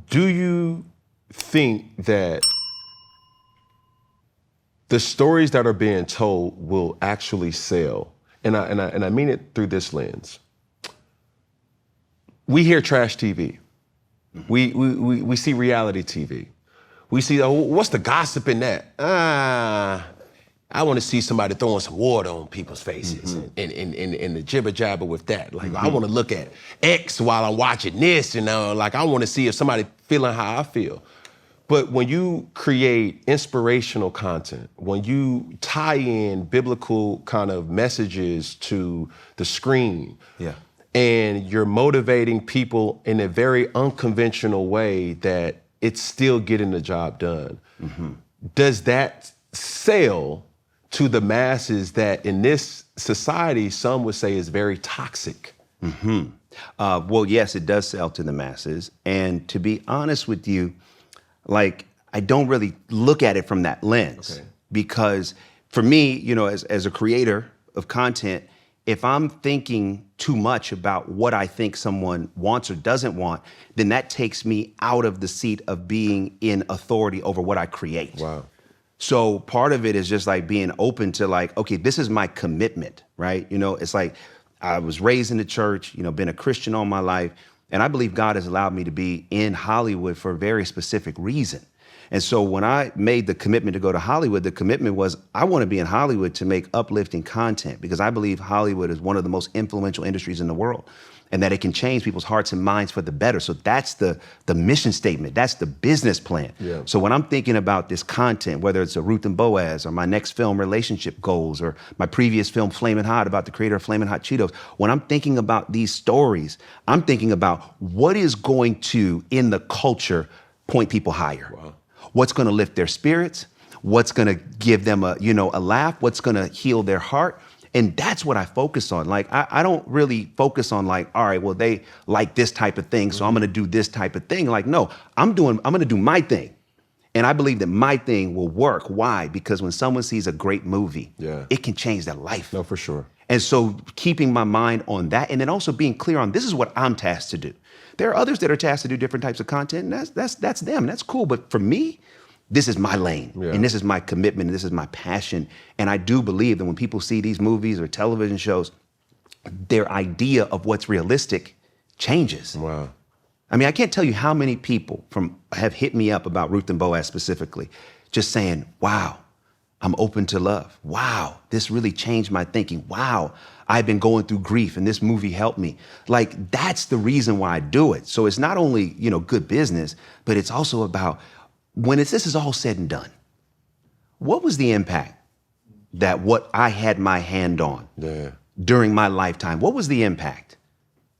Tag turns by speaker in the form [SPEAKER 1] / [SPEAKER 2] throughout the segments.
[SPEAKER 1] do you think that the stories that are being told will actually sell? And I mean it through this lens. We hear trash TV. We see reality TV. We see, oh, what's the gossip in that? I want to see somebody throwing some water on people's faces and the jibber jabber with that. Like, I want to look at X while I'm watching this, you know, like I want to see if somebody feeling how I feel. But when you create inspirational content, when you tie in biblical kind of messages to the screen, and you're motivating people in a very unconventional way that it's still getting the job done, does that sell to the masses that in this society, some would say is very toxic?
[SPEAKER 2] Well, yes, it does sell to the masses. And to be honest with you, like, I don't really look at it from that lens. Because for me, you know, as a creator of content, if I'm thinking too much about what I think someone wants or doesn't want, then that takes me out of the seat of being in authority over what I create.
[SPEAKER 1] Wow.
[SPEAKER 2] So part of it is just like being open to like, okay, this is my commitment, right? You know, it's like I was raised in the church, you know, been a Christian all my life, and I believe God has allowed me to be in Hollywood for a very specific reason. And so when I made the commitment to go to Hollywood, the commitment was I want to be in Hollywood to make uplifting content, because I believe Hollywood is one of the most influential industries in the world, and that it can change people's hearts and minds for the better. So that's the mission statement. That's the business plan. So when I'm thinking about this content, whether it's a Ruth and Boaz or my next film, Relationship Goals, or my previous film, Flamin Hot, about the creator of Flamin Hot Cheetos, when I'm thinking about these stories, I'm thinking about what is going to, in the culture, point people higher. What's going to lift their spirits? What's going to give them a laugh? What's going to heal their heart? And that's what I focus on. Like, I don't really focus on like, all right, well, they like this type of thing, so I'm going to do this type of thing. Like, no, I'm going to do my thing. And I believe that my thing will work. Why? Because when someone sees a great movie, it can change their life.
[SPEAKER 1] No, for sure.
[SPEAKER 2] And so keeping my mind on that, and then also being clear on this is what I'm tasked to do. There are others that are tasked to do different types of content, and that's them. That's cool. But for me, this is my lane, and this is my commitment, and this is my passion. And I do believe that when people see these movies or television shows, their idea of what's realistic changes.
[SPEAKER 1] Wow.
[SPEAKER 2] I mean, I can't tell you how many people have hit me up about Ruth and Boaz specifically, just saying, wow, I'm open to love. Wow, this really changed my thinking. Wow, I've been going through grief and this movie helped me. Like, that's the reason why I do it. So it's not only, good business, but it's also about when this is all said and done, what was the impact that what I had my hand on during my lifetime? What was the impact?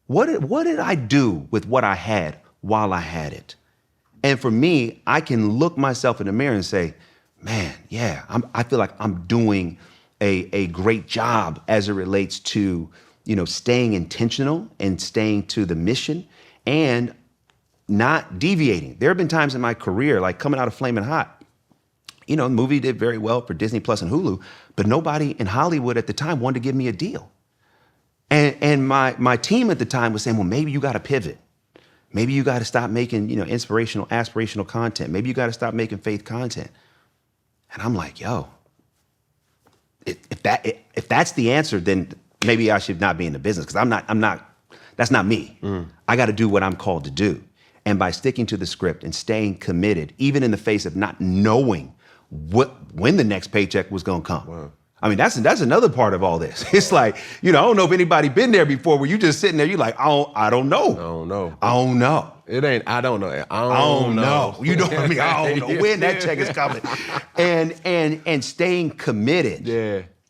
[SPEAKER 2] What did I do with what I had while I had it? And for me, I can look myself in the mirror and say, man, yeah, I feel like I'm doing a great job as it relates to, staying intentional and staying to the mission and not deviating. There have been times in my career, like coming out of Flamin Hot, the movie did very well for Disney Plus and Hulu, but nobody in Hollywood at the time wanted to give me a deal. And my team at the time was saying, well, maybe you got to pivot. Maybe you got to stop making, inspirational, aspirational content. Maybe you got to stop making faith content. And I'm like, yo, if that's the answer, then maybe I should not be in the business, because that's not me. I got to do what I'm called to do. And by sticking to the script and staying committed, even in the face of not knowing when the next paycheck was going to come. Wow. I mean, that's another part of all this. It's like, I don't know if anybody been there before where you just sitting there, you like, I don't know. I don't know.
[SPEAKER 1] It ain't, I don't know. I
[SPEAKER 2] don't know. You know what I mean? I don't know when that check is coming. And staying committed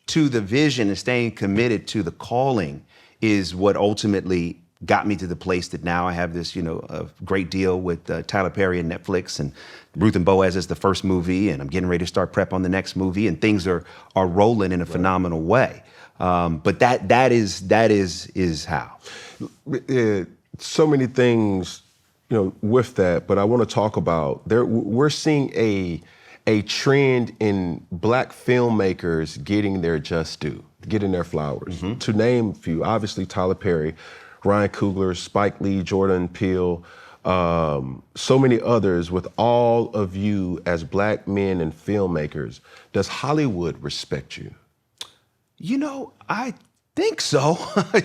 [SPEAKER 2] to the vision and staying committed to the calling is what ultimately got me to the place that now I have this, a great deal with Tyler Perry and Netflix, and Ruth and Boaz is the first movie, and I'm getting ready to start prep on the next movie, and things are rolling in a phenomenal way. But that is how.
[SPEAKER 1] So many things, with that, but I want to talk about we're seeing a trend in Black filmmakers getting their just due, getting their flowers. To name a few, obviously Tyler Perry, Ryan Coogler, Spike Lee, Jordan Peele, so many others, with all of you as Black men and filmmakers, does Hollywood respect you?
[SPEAKER 2] You know, I think so.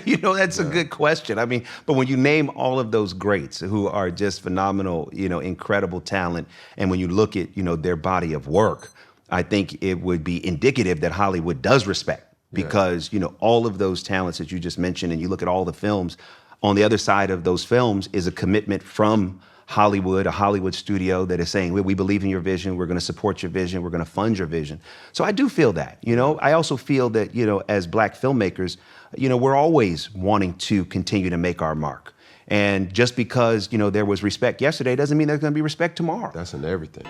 [SPEAKER 2] You know, that's a good question. I mean, but when you name all of those greats who are just phenomenal, you know, incredible talent, and when you look at, you know, their body of work, I think it would be indicative that Hollywood does respect, because, you know, all of those talents that you just mentioned, and you look at all the films, on the other side of those films is a commitment from Hollywood, a Hollywood studio that is saying, we believe in your vision, we're gonna support your vision, we're gonna fund your vision. So I do feel that, you know. I also feel that, you know, as Black filmmakers, you know, we're always wanting to continue to make our mark. And just because, you know, there was respect yesterday doesn't mean there's gonna be respect tomorrow.
[SPEAKER 1] That's in everything.